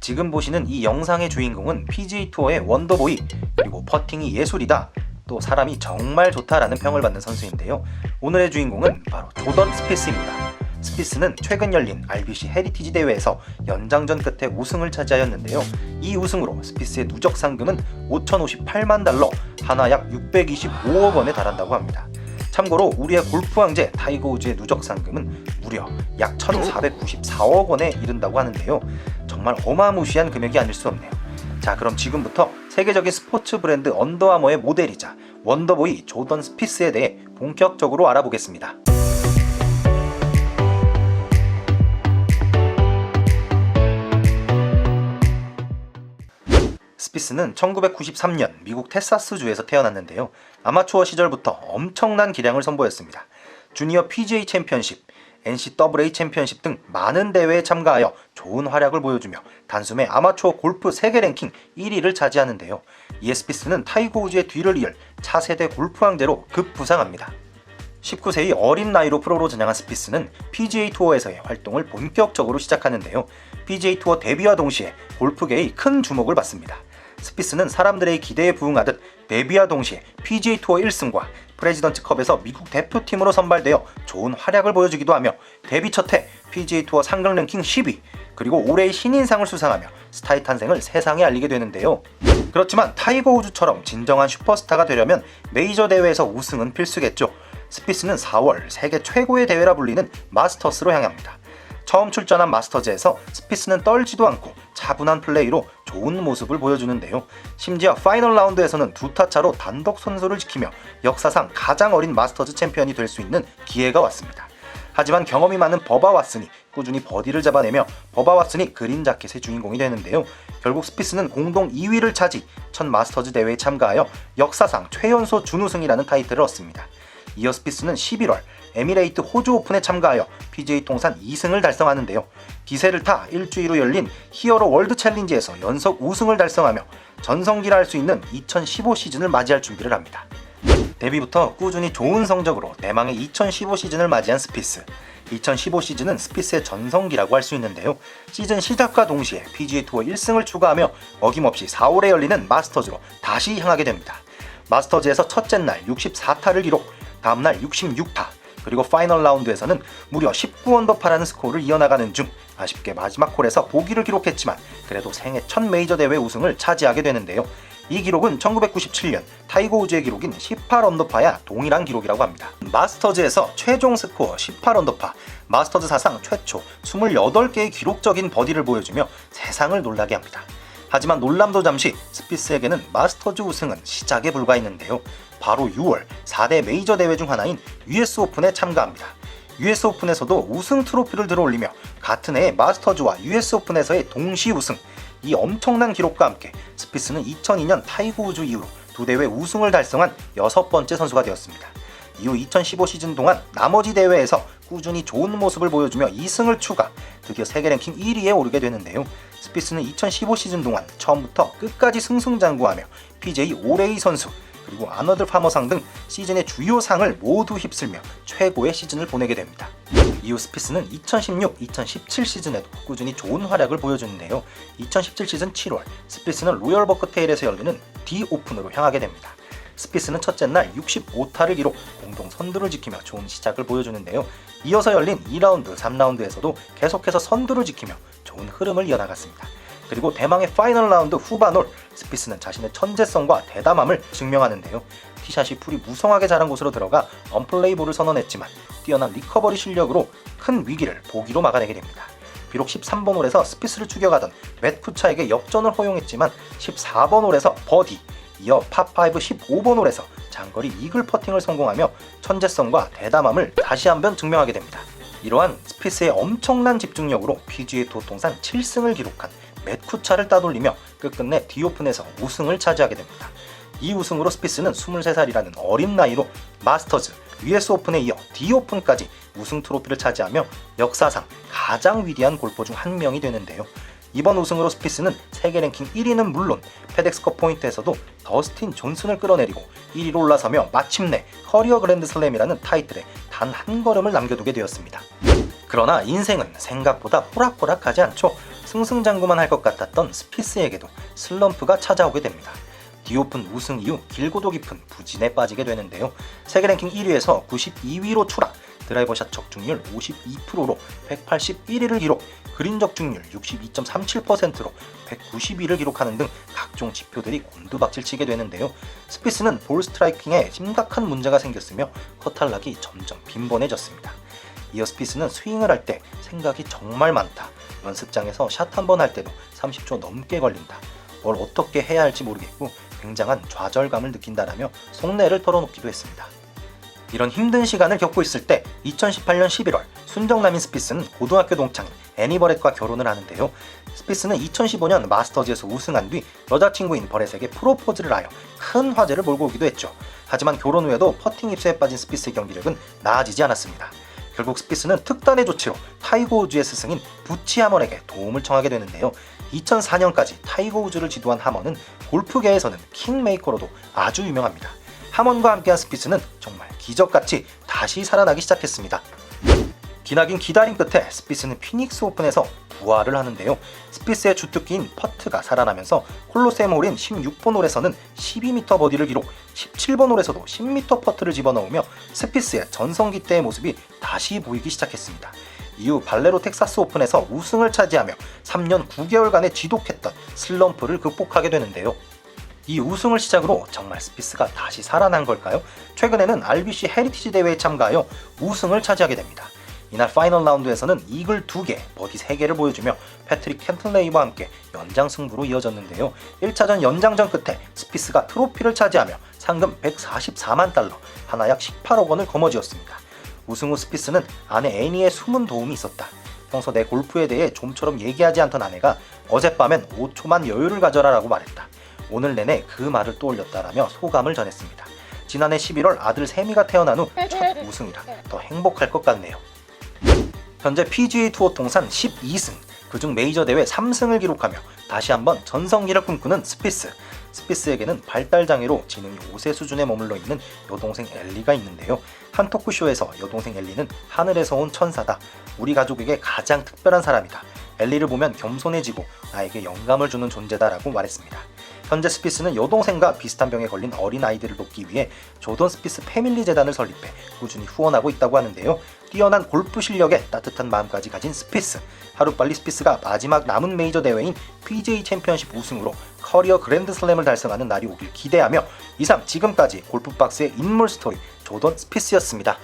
지금 보시는 이 영상의 주인공은 PGA 투어의 원더보이, 그리고 퍼팅이 예술이다, 또 사람이 정말 좋다라는 평을 받는 선수인데요. 오늘의 주인공은 바로 조던 스피스입니다. 스피스는 최근 열린 RBC 헤리티지 대회에서 연장전 끝에 우승을 차지하였는데요. 이 우승으로 스피스의 누적 상금은 5,058만 달러, 하나 약 625억 원에 달한다고 합니다. 참고로 우리의 골프 왕제 타이거 우즈의 누적 상금은 무려 약 1,494억 원에 이른다고 하는데요. 정말 어마무시한 금액이 아닐 수 없네요. 자, 그럼 지금부터 세계적인 스포츠 브랜드 언더아머의 모델이자 원더보이 조던 스피스에 대해 본격적으로 알아보겠습니다. 스피스는 1993년 미국 텍사스주에서 태어났는데요. 아마추어 시절부터 엄청난 기량을 선보였습니다. 주니어 PGA 챔피언십, NCAA 챔피언십 등 많은 대회에 참가하여 좋은 활약을 보여주며 단숨에 아마추어 골프 세계 랭킹 1위를 차지하는데요. 이에 스피스는 타이거 우즈의 뒤를 이을 차세대 골프 왕제로 급부상합니다. 19세의 어린 나이로 프로로 전향한 스피스는 PGA 투어에서의 활동을 본격적으로 시작하는데요. PGA 투어 데뷔와 동시에 골프계의 큰 주목을 받습니다. 스피스는 사람들의 기대에 부응하듯 데뷔와 동시에 PGA 투어 1승과 프레지던트컵에서 미국 대표팀으로 선발되어 좋은 활약을 보여주기도 하며 데뷔 첫해 PGA 투어 상금 랭킹 10위, 그리고 올해의 신인상을 수상하며 스타의 탄생을 세상에 알리게 되는데요. 그렇지만 타이거 우즈처럼 진정한 슈퍼스타가 되려면 메이저 대회에서 우승은 필수겠죠. 스피스는 4월 세계 최고의 대회라 불리는 마스터스로 향합니다. 처음 출전한 마스터즈에서 스피스는 떨지도 않고 차분한 플레이로 좋은 모습을 보여주는데요. 심지어 파이널 라운드에서는 2타 차로 단독 선수를 지키며 역사상 가장 어린 마스터즈 챔피언이 될 수 있는 기회가 왔습니다. 하지만 경험이 많은 버바 왓슨이 꾸준히 버디를 잡아내며 버바 왓슨이 그린 자켓의 주인공이 되는데요. 결국 스피스는 공동 2위를 차지 첫 마스터즈 대회에 참가하여 역사상 최연소 준우승이라는 타이틀을 얻습니다. 이어 스피스는 11월 에미레이트 호주 오픈에 참가하여 PGA 통산 2승을 달성하는데요. 기세를 타 일주일 후 열린 히어로 월드 챌린지에서 연속 우승을 달성하며 전성기라 할 수 있는 2015 시즌을 맞이할 준비를 합니다. 데뷔부터 꾸준히 좋은 성적으로 대망의 2015 시즌을 맞이한 스피스. 2015 시즌은 스피스의 전성기라고 할 수 있는데요. 시즌 시작과 동시에 PGA 투어 1승을 추가하며 어김없이 4월에 열리는 마스터즈로 다시 향하게 됩니다. 마스터즈에서 첫째 날 64타를 기록, 다음날 66타, 그리고 파이널 라운드에서는 무려 19언더파라는 스코어를 이어나가는 중 아쉽게 마지막 홀에서 보기를 기록했지만 그래도 생애 첫 메이저 대회 우승을 차지하게 되는데요. 이 기록은 1997년 타이거 우즈의 기록인 18언더파야 동일한 기록이라고 합니다. 마스터즈에서 최종 스코어 18언더파, 마스터즈 사상 최초 28개의 기록적인 버디를 보여주며 세상을 놀라게 합니다. 하지만 놀람도 잠시, 스피스에게는 마스터즈 우승은 시작에 불과했는데요. 바로 6월 4대 메이저 대회 중 하나인 US 오픈에 참가합니다. US 오픈에서도 우승 트로피를 들어올리며 같은 해에 마스터즈와 US 오픈에서의 동시 우승, 이 엄청난 기록과 함께 스피스는 2002년 타이거 우즈 이후로 두 대회 우승을 달성한 6번째 선수가 되었습니다. 이후 2015 시즌 동안 나머지 대회에서 꾸준히 좋은 모습을 보여주며 2승을 추가, 드디어 세계 랭킹 1위에 오르게 되는데요. 스피스는 2015 시즌 동안 처음부터 끝까지 승승장구하며 PGA 올해의 선수, 그리고 아너드 파머상 등 시즌의 주요 상을 모두 휩쓸며 최고의 시즌을 보내게 됩니다. 이후 스피스는 2016-2017 시즌에도 꾸준히 좋은 활약을 보여주는데요. 2017 시즌 7월 스피스는 로열 버크테일에서 열리는 D 오픈으로 향하게 됩니다. 스피스는 첫째 날 65타를 기록, 공동 선두를 지키며 좋은 시작을 보여주는데요. 이어서 열린 2라운드, 3라운드에서도 계속해서 선두를 지키며 좋은 흐름을 이어나갔습니다. 그리고 대망의 파이널 라운드 후반 홀, 스피스는 자신의 천재성과 대담함을 증명하는데요. 티샷이 풀이 무성하게 자란 곳으로 들어가 언플레이볼을 선언했지만 뛰어난 리커버리 실력으로 큰 위기를 보기로 막아내게 됩니다. 비록 13번 홀에서 스피스를 추격하던 맷 쿠차에게 역전을 허용했지만 14번 홀에서 버디, 이어 파5 15번 홀에서 장거리 이글 퍼팅을 성공하며 천재성과 대담함을 다시 한번 증명하게 됩니다. 이러한 스피스의 엄청난 집중력으로 PGA 투어 통산 7승을 기록한 맷 쿠차를 따돌리며 끝끝내 D오픈에서 우승을 차지하게 됩니다. 이 우승으로 스피스는 23살이라는 어린 나이로 마스터즈, US 오픈에 이어 D오픈까지 우승 트로피를 차지하며 역사상 가장 위대한 골퍼 중 한 명이 되는데요. 이번 우승으로 스피스는 세계 랭킹 1위는 물론 페덱스컵 포인트에서도 더스틴 존슨을 끌어내리고 1위로 올라서며 마침내 커리어 그랜드슬램이라는 타이틀에 단 한 걸음을 남겨두게 되었습니다. 그러나 인생은 생각보다 호락호락하지 않죠. 승승장구만 할 것 같았던 스피스에게도 슬럼프가 찾아오게 됩니다. 디오픈 우승 이후 길고도 깊은 부진에 빠지게 되는데요. 세계 랭킹 1위에서 92위로 추락, 드라이버샷 적중률 52%로 181위를 기록, 그린 적중률 62.37%로 192를 기록하는 등 각종 지표들이 곤두박질치게 되는데요. 스피스는 볼 스트라이킹에 심각한 문제가 생겼으며 허탈락이 점점 빈번해졌습니다. 이어 스피스는 스윙을 할 때 생각이 정말 많다, 연습장에서 샷 한 번 할 때도 30초 넘게 걸린다, 뭘 어떻게 해야 할지 모르겠고 굉장한 좌절감을 느낀다라며 속내를 털어놓기도 했습니다. 이런 힘든 시간을 겪고 있을 때 2018년 11월 순정남인 스피스는 고등학교 동창인 애니 버렛과 결혼을 하는데요. 스피스는 2015년 마스터즈에서 우승한 뒤 여자친구인 버렛에게 프로포즈를 하여 큰 화제를 몰고 오기도 했죠. 하지만 결혼 후에도 퍼팅 입수에 빠진 스피스의 경기력은 나아지지 않았습니다. 결국 스피스는 특단의 조치로 타이거 우즈의 스승인 부치 하먼에게 도움을 청하게 되는데요. 2004년까지 타이거 우즈를 지도한 하먼은 골프계에서는 킹메이커로도 아주 유명합니다. 하먼과 함께한 스피스는 정말 기적같이 다시 살아나기 시작했습니다. 기나긴 기다림 끝에 스피스는 피닉스 오픈에서 부활을 하는데요. 스피스의 주특기인 퍼트가 살아나면서 콜로세움 홀인 16번 홀에서는 12m 버디를 기록, 17번 홀에서도 10m 퍼트를 집어넣으며 스피스의 전성기 때의 모습이 다시 보이기 시작했습니다. 이후 발레로 텍사스 오픈에서 우승을 차지하며 3년 9개월간의 지독했던 슬럼프를 극복하게 되는데요. 이 우승을 시작으로 정말 스피스가 다시 살아난 걸까요? 최근에는 RBC 헤리티지 대회에 참가하여 우승을 차지하게 됩니다. 이날 파이널 라운드에서는 이글 2개, 버디 3개를 보여주며 패트릭 캔틀레이와 함께 연장 승부로 이어졌는데요. 1차전 연장전 끝에 스피스가 트로피를 차지하며 상금 144만 달러, 하나 약 18억 원을 거머쥐었습니다. 우승 후 스피스는 아내 애니의 숨은 도움이 있었다. 평소 내 골프에 대해 좀처럼 얘기하지 않던 아내가 어젯밤엔 5초만 여유를 가져라 라고 말했다. 오늘 내내 그 말을 떠올렸다라며 소감을 전했습니다. 지난해 11월 아들 세미가 태어난 후 첫 우승이라 더 행복할 것 같네요. 현재 PGA 투어 통산 12승, 그중 메이저 대회 3승을 기록하며 다시 한번 전성기를 꿈꾸는 스피스. 스피스에게는 발달장애로 지능이 5세 수준에 머물러 있는 여동생 엘리가 있는데요. 한 토크쇼에서 여동생 엘리는 하늘에서 온 천사다, 우리 가족에게 가장 특별한 사람이다, 엘리를 보면 겸손해지고 나에게 영감을 주는 존재다라고 말했습니다. 현재 스피스는 여동생과 비슷한 병에 걸린 어린 아이들을 돕기 위해 조던 스피스 패밀리 재단을 설립해 꾸준히 후원하고 있다고 하는데요. 뛰어난 골프 실력에 따뜻한 마음까지 가진 스피스. 하루빨리 스피스가 마지막 남은 메이저 대회인 PGA 챔피언십 우승으로 커리어 그랜드슬램을 달성하는 날이 오길 기대하며, 이상 지금까지 골프박스의 인물 스토리 조던 스피스였습니다.